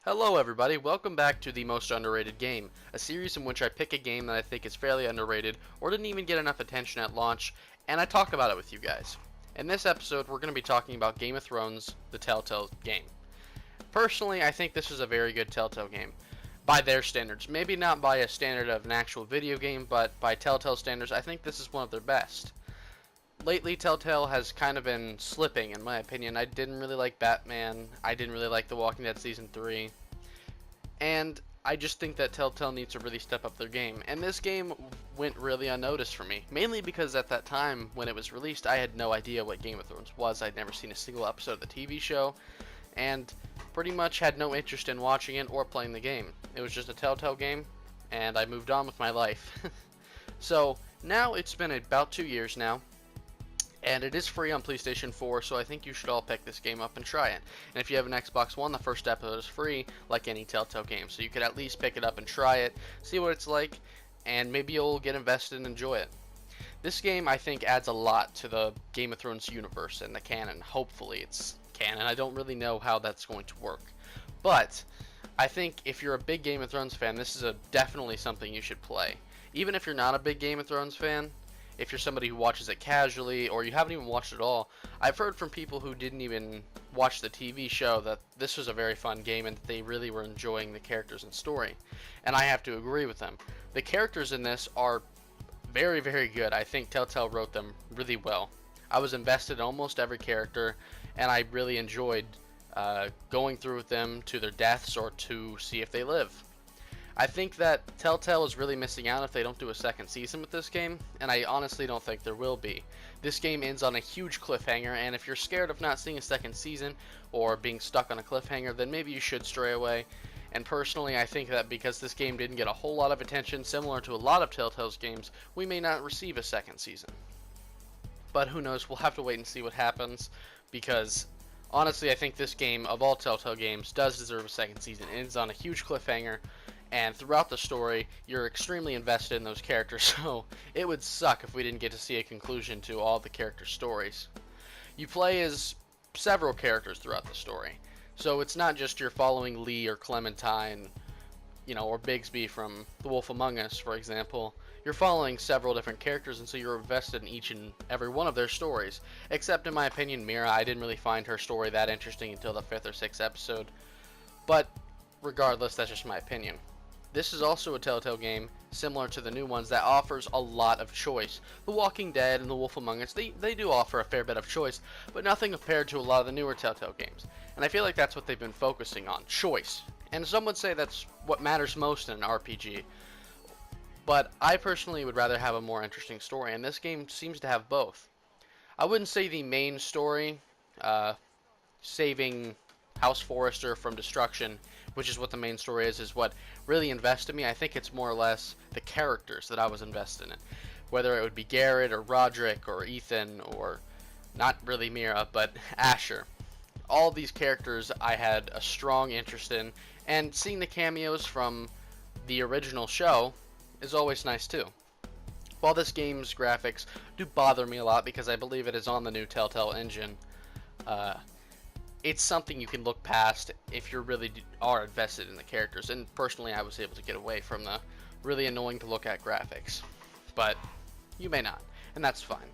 Hello everybody, welcome back to The Most Underrated Game, a series in which I pick a game that I think is fairly underrated or didn't even get enough attention at launch, and I talk about it with you guys. In this episode, we're going to be talking about Game of Thrones, the Telltale game. Personally, I think this is a very good Telltale game. By their standards. Maybe not by a standard of an actual video game, but by Telltale standards, I think this is one of their best. Lately, Telltale has kind of been slipping, in my opinion. I didn't really like Batman. I didn't really like The Walking Dead Season 3. And I just think that Telltale needs to really step up their game. And this game went really unnoticed for me. Mainly because at that time, when it was released, I had no idea what Game of Thrones was. I'd never seen a single episode of the TV show. And pretty much had no interest in watching it or playing the game. It was just a Telltale game, and I moved on with my life. So, now it's been about 2 years now. And it is free on PlayStation 4, so I think you should all pick this game up and try it. And if you have an Xbox One, the first episode is free, like any Telltale game. So you could at least pick it up and try it, see what it's like, and maybe you'll get invested and enjoy it. This game, I think, adds a lot to the Game of Thrones universe and the canon. Hopefully it's canon. I don't really know how that's going to work. But I think if you're a big Game of Thrones fan, this is definitely something you should play. Even if you're not a big Game of Thrones fan, if you're somebody who watches it casually or you haven't even watched it all, I've heard from people who didn't even watch the TV show that this was a very fun game and that they really were enjoying the characters and story. And I have to agree with them. The characters in this are very, very good. I think Telltale wrote them really well. I was invested in almost every character, and I really enjoyed going through with them to their deaths or to see if they live. I think that Telltale is really missing out if they don't do a second season with this game, and I honestly don't think there will be. This game ends on a huge cliffhanger, and if you're scared of not seeing a second season or being stuck on a cliffhanger, then maybe you should stray away. And personally, I think that because this game didn't get a whole lot of attention, similar to a lot of Telltale's games, we may not receive a second season. But who knows, we'll have to wait and see what happens, because honestly, I think this game, of all Telltale games, does deserve a second season. It ends on a huge cliffhanger, and throughout the story, you're extremely invested in those characters, so it would suck if we didn't get to see a conclusion to all the character stories. You play as several characters throughout the story, so it's not just you're following Lee or Clementine, or Bigsby from The Wolf Among Us, for example. You're following several different characters, and so you're invested in each and every one of their stories. Except, in my opinion, Mira. I didn't really find her story that interesting until the 5th or 6th episode. But, regardless, that's just my opinion. This is also a Telltale game, similar to the new ones, that offers a lot of choice. The Walking Dead and The Wolf Among Us, they do offer a fair bit of choice, but nothing compared to a lot of the newer Telltale games. And I feel like that's what they've been focusing on, choice. And some would say that's what matters most in an RPG. But I personally would rather have a more interesting story, and this game seems to have both. I wouldn't say the main story, saving House Forrester from destruction, which is what the main story is what really invested me. I think it's more or less the characters that I was invested in. Whether it would be Garrett or Roderick or Ethan or not really Mira, but Asher. All these characters I had a strong interest in, and seeing the cameos from the original show is always nice too. While this game's graphics do bother me a lot because I believe it is on the new Telltale engine, it's something you can look past if you really are invested in the characters. And personally, I was able to get away from the really annoying to look at graphics. But you may not, and that's fine.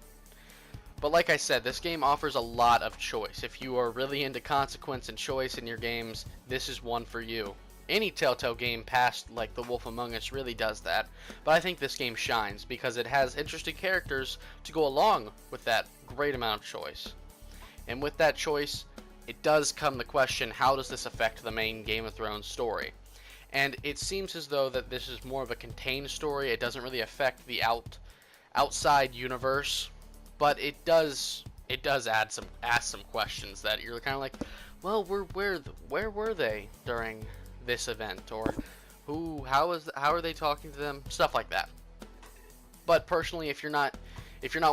But like I said, this game offers a lot of choice. If you are really into consequence and choice in your games, this is one for you. Any Telltale game past like The Wolf Among Us really does that, but I think this game shines because it has interesting characters to go along with that great amount of choice. And with that choice, it does come the question, how does this affect the main Game of Thrones story? And it seems as though that this is more of a contained story. It doesn't really affect the outside universe, but it does ask some questions that you're kind of like, well, where were they during this event, or how are they talking to them, stuff like that. But personally, if you're not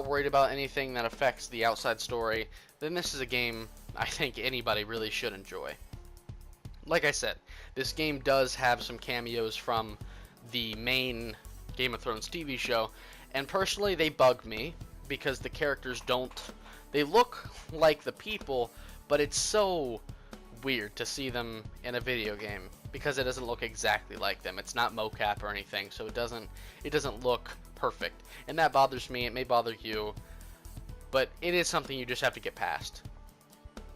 worried about anything that affects the outside story, then this is a game I think anybody really should enjoy. Like I said, this game does have some cameos from the main Game of Thrones TV show, and personally they bug me because the characters they look like the people, but it's so weird to see them in a video game because it doesn't look exactly like them. It's not mocap or anything, so it doesn't look perfect. And that bothers me. It may bother you, but it is something you just have to get past.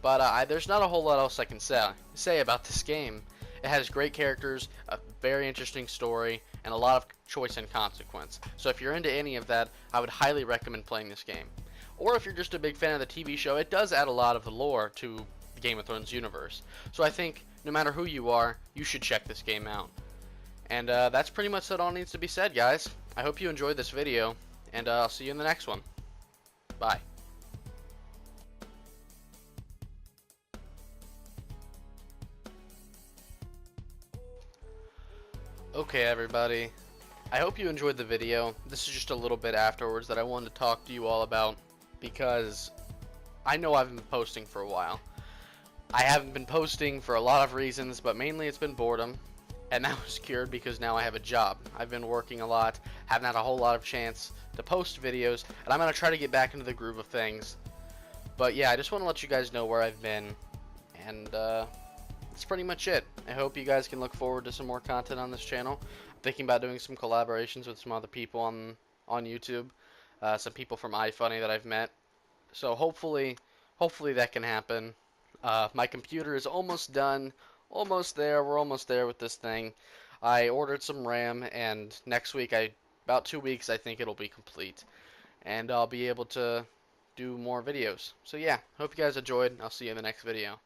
But there's not a whole lot else I can say about this game. It has great characters, a very interesting story, and a lot of choice and consequence. So if you're into any of that, I would highly recommend playing this game. Or if you're just a big fan of the TV show, it does add a lot of the lore to the Game of Thrones universe. So I think no matter who you are, you should check this game out. And that's pretty much all needs to be said, guys. I hope you enjoyed this video, and I'll see you in the next one. Bye. Okay, everybody. I hope you enjoyed the video. This is just a little bit afterwards that I wanted to talk to you all about because I know I've been posting for a while. I haven't been posting for a lot of reasons, but mainly it's been boredom, and that was cured because now I have a job. I've been working a lot, haven't had a whole lot of chance to post videos, and I'm going to try to get back into the groove of things. But yeah, I just want to let you guys know where I've been, and that's pretty much it. I hope you guys can look forward to some more content on this channel. I'm thinking about doing some collaborations with some other people on YouTube, some people from iFunny that I've met. So hopefully that can happen. My computer is almost done, almost there. We're almost there with this thing. I ordered some RAM, and next week, about 2 weeks, I think it'll be complete, and I'll be able to do more videos. So yeah, hope you guys enjoyed. I'll see you in the next video.